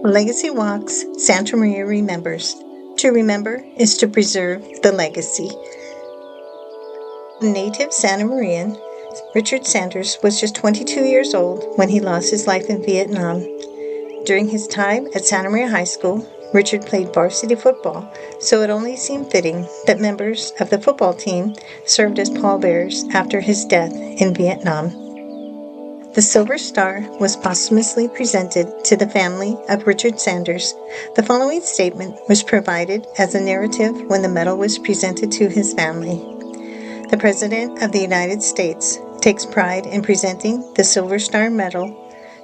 Legacy Walks, Santa Maria remembers. To remember is to preserve the legacy. Native Santa Marian, Richard Sanders was just 22 years old when he lost his life in Vietnam. During his time at Santa Maria High School, Richard played varsity football, so it only seemed fitting that members of the football team served as pallbearers after his death in Vietnam. The Silver Star was posthumously presented to the family of Richard Sanders. The following statement was provided as a narrative when the medal was presented to his family. The President of the United States takes pride in presenting the Silver Star Medal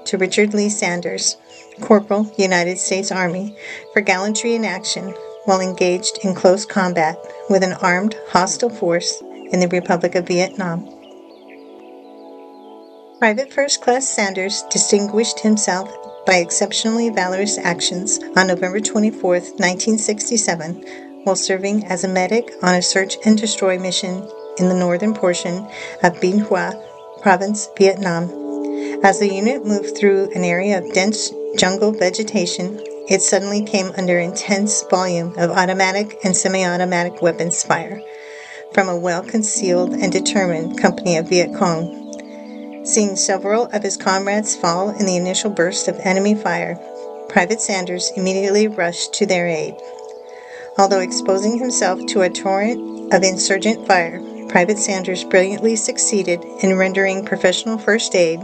to Richard Lee Sanders, Corporal, United States Army, for gallantry in action while engaged in close combat with an armed hostile force in the Republic of Vietnam. Private First Class Sanders distinguished himself by exceptionally valorous actions on November 24, 1967, while serving as a medic on a search and destroy mission in the northern portion of Binh Hoa Province, Vietnam. As the unit moved through an area of dense jungle vegetation, it suddenly came under intense volume of automatic and semi-automatic weapons fire from a well-concealed and determined company of Viet Cong. Seeing several of his comrades fall in the initial burst of enemy fire, Private Sanders immediately rushed to their aid. Although exposing himself to a torrent of insurgent fire, Private Sanders brilliantly succeeded in rendering professional first aid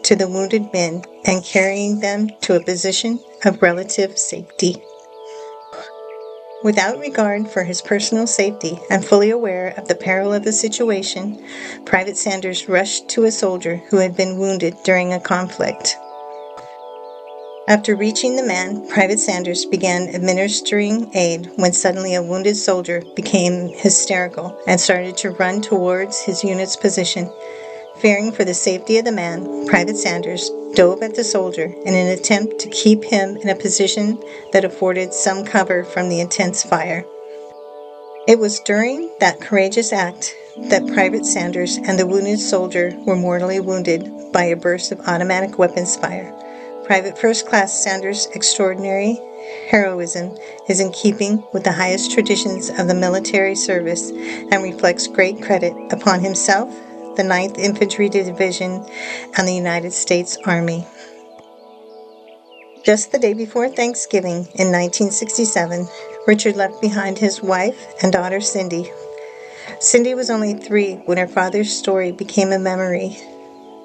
to the wounded men and carrying them to a position of relative safety. Without regard for his personal safety and fully aware of the peril of the situation, Private Sanders rushed to a soldier who had been wounded during a conflict. After reaching the man, Private Sanders began administering aid when suddenly a wounded soldier became hysterical and started to run towards his unit's position. Fearing for the safety of the man, Private Sanders dove at the soldier in an attempt to keep him in a position that afforded some cover from the intense fire. It was during that courageous act that Private Sanders and the wounded soldier were mortally wounded by a burst of automatic weapons fire. Private First Class Sanders' extraordinary heroism is in keeping with the highest traditions of the military service and reflects great credit upon himself, the 9th Infantry Division, and the United States Army. Just the day before Thanksgiving in 1967, Richard left behind his wife and daughter Cindy. Cindy was only 3 when her father's story became a memory,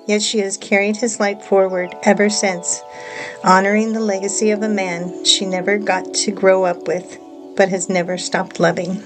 yet she has carried his light forward ever since, honoring the legacy of a man she never got to grow up with, but has never stopped loving.